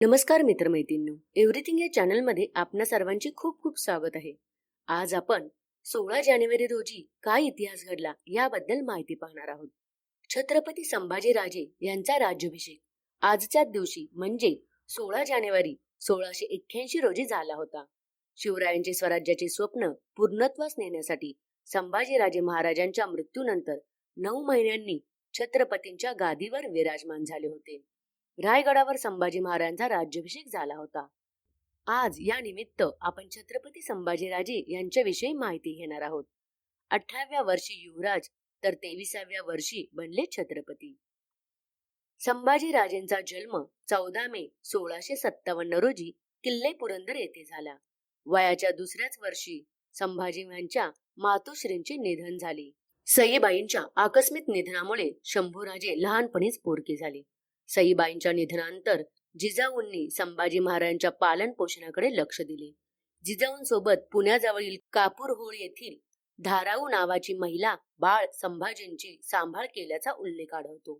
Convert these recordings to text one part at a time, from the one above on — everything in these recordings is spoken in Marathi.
नमस्कार मित्रमैत्रिणींनो, एव्हरीथिंग या चॅनलमध्ये आपणा सर्वांचे खूप खूप स्वागत आहे. आज आपण 16 जानेवारी रोजी काय इतिहास घडला याबद्दल माहिती पाहणार आहोत. छत्रपती संभाजी राजे यांचा राज्याभिषेक आजच्याच दिवशी म्हणजे 16 जानेवारी 1681 रोजी झाला होता. शिवरायांचे स्वराज्याचे स्वप्न पूर्णत्वास नेण्यासाठी संभाजीराजे महाराजांच्या मृत्यूनंतर 9 महिन्यांनी छत्रपतींच्या गादीवर विराजमान झाले होते. रायगडावर संभाजी महाराजांचा राज्याभिषेक झाला होता. आज या निमित्त आपण छत्रपती संभाजीराजे यांच्याविषयी माहिती घेणार आहोत. 18व्या वर्षी युवराज तर 23व्या वर्षी बनले छत्रपती. संभाजीराजेंचा जन्म 14 मे 1657 रोजी किल्ले पुरंदर येथे झाला. वयाच्या दुसऱ्याच वर्षी संभाजींच्या मातोश्रींचे निधन झाले. सईबाईंच्या आकस्मिक निधनामुळे शंभूराजे लहानपणीच पोरके झाले. सईबाईंच्या निधनानंतर जिजाऊंनी संभाजी महाराजांच्या पालन पोषणाकडे लक्ष दिले. जिजाऊंसोबत पुण्याजवळील कापूरहोळ येथील धाराऊ नावाची महिला बाळ संभाजींची सांभाळ केल्याचा उल्लेख आढळतो.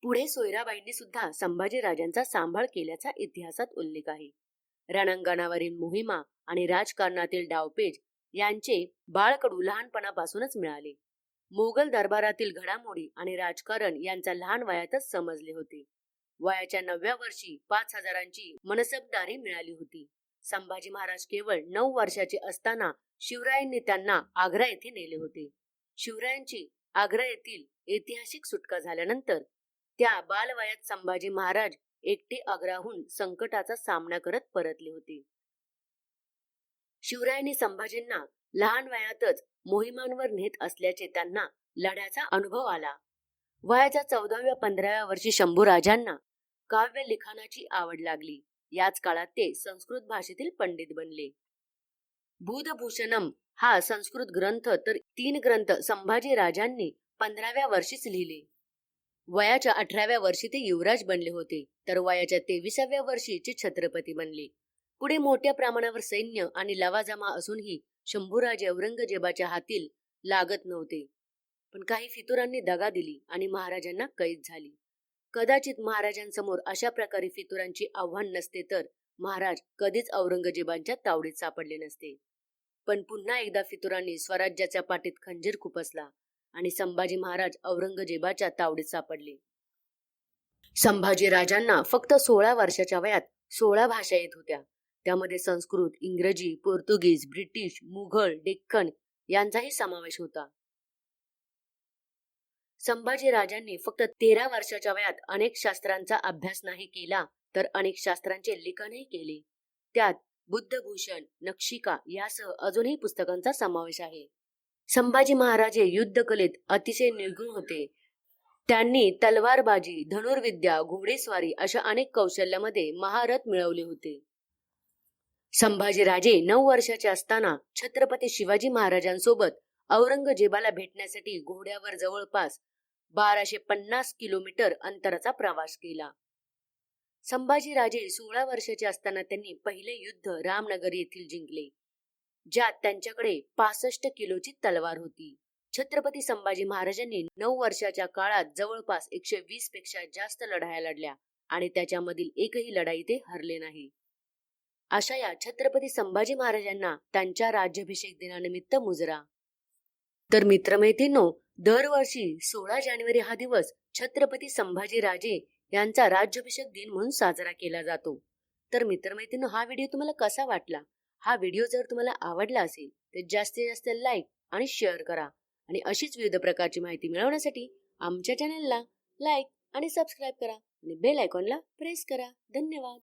पुढे सोयराबाईंनी सुद्धा संभाजी राजांचा सांभाळ केल्याचा इतिहासात उल्लेख आहे. रणांगणावरील मोहिमा आणि राजकारणातील डावपेच यांचे बाळकडू लहानपणापासूनच मिळाले. मोगल दरबारातील घडामोडी आणि राजकारण यांचा लहान वयातच समजले होते. वयाच्या 9व्या वर्षी 5000ची मनसबदारी मिळाली होती. संभाजी महाराज केवळ 9 वर्षाचे असताना शिवरायांनी त्यांना आग्रा येथे नेले होते. शिवरायांची आग्रा येथील ऐतिहासिक सुटका झाल्यानंतर त्या बालवयात संभाजी महाराज एकटे आग्राहून संकटाचा सामना करत परतले होते. शिवरायांनी संभाजींना लहान वयातच मोहिमांवर नेत असल्याचे त्यांना लढ्याचा अनुभव आला. वयाच्या 14व्या 15व्या वर्षी शंभूराजांना काव्य लिखाणाची आवड लागली. याच काळात ते संस्कृत भाषेतील पंडित बनले. बुधभूषणम हा संस्कृत ग्रंथ तर 3 ग्रंथ संभाजी राजांनी 15व्या वर्षीच लिहिले. वयाच्या 18व्या वर्षी ते युवराज बनले होते, तर वयाच्या 23व्या वर्षी ते छत्रपती बनले. पुढे मोठ्या प्रमाणावर सैन्य आणि लवाजमा असूनही शंभूराजे औरंगजेबाच्या हातील लागत नव्हते. पण काही फितुरांनी दगा दिली आणि महाराजांना कैद झाली. कदाचित महाराजांसमोर अशा प्रकारे फितुरांची आव्हान नसते तर महाराज कधीच औरंगजेबांच्या तावडीत सापडले नसते. पण पुन्हा एकदा फितुरांनी स्वराज्याच्या पाठीत खंजीर खुपसला आणि संभाजी महाराज औरंगजेबाच्या तावडीत सापडले. संभाजी राजांना फक्त 16 वर्षाच्या वयात 16 भाषा येत होत्या. त्यामध्ये संस्कृत, इंग्रजी, पोर्तुगीज, ब्रिटिश, मुघल, डेक्कन यांचाही समावेश होता. संभाजी राजांनी फक्त 13 वर्षाच्या वयात अनेक शास्त्रांचा अभ्यास नाही केला तर अनेक शास्त्रांचे लेखनही केले. त्यात बुद्धभूषण, नक्षिका यासह अजूनही पुस्तकांचा समावेश आहे. संभाजी महाराज युद्धकलेत अतिशय निपुण होते. त्यांनी तलवारबाजी, धनुर्विद्या, घोडेस्वारी अशा अनेक कौशल्यामध्ये महारथ मिळवले होते. संभाजी राजे 9 वर्षाचे असताना छत्रपती शिवाजी महाराजांसोबत औरंगजेबाला भेटण्यासाठी घोड्यावर जवळपास 1250 किलोमीटर अंतराचा प्रवास केला. संभाजी राजे 16 वर्षाचे असताना त्यांनी पहिले युद्ध रामनगर येथील जिंकले, ज्यात त्यांच्याकडे 65 किलोची तलवार होती. छत्रपती संभाजी महाराजांनी 9 वर्षाच्या काळात जवळपास 120 पेक्षा जास्त लढाया लढल्या आणि त्याच्यामधील एकही लढाई ते हरले नाही. अशा या छत्रपती संभाजी महाराजांना त्यांच्या राज्याभिषेक दिनानिमित्त मुजरा. तर मित्रमैत्रिणींनो, दरवर्षी 16 जानेवारी हा दिवस छत्रपती संभाजी राजे यांचा राज्याभिषेक दिन म्हणून साजरा केला जातो. तर मित्रमैत्रिणींनो, हा व्हिडिओ तुम्हाला कसा वाटला? हा व्हिडिओ जर तुम्हाला आवडला असेल तर जास्तीत जास्त लाईक आणि शेअर करा आणि अशीच विविध प्रकारची माहिती मिळवण्यासाठी आमच्या चॅनलला लाईक आणि सबस्क्राईब करा आणि बेल आयकॉनला प्रेस करा. धन्यवाद.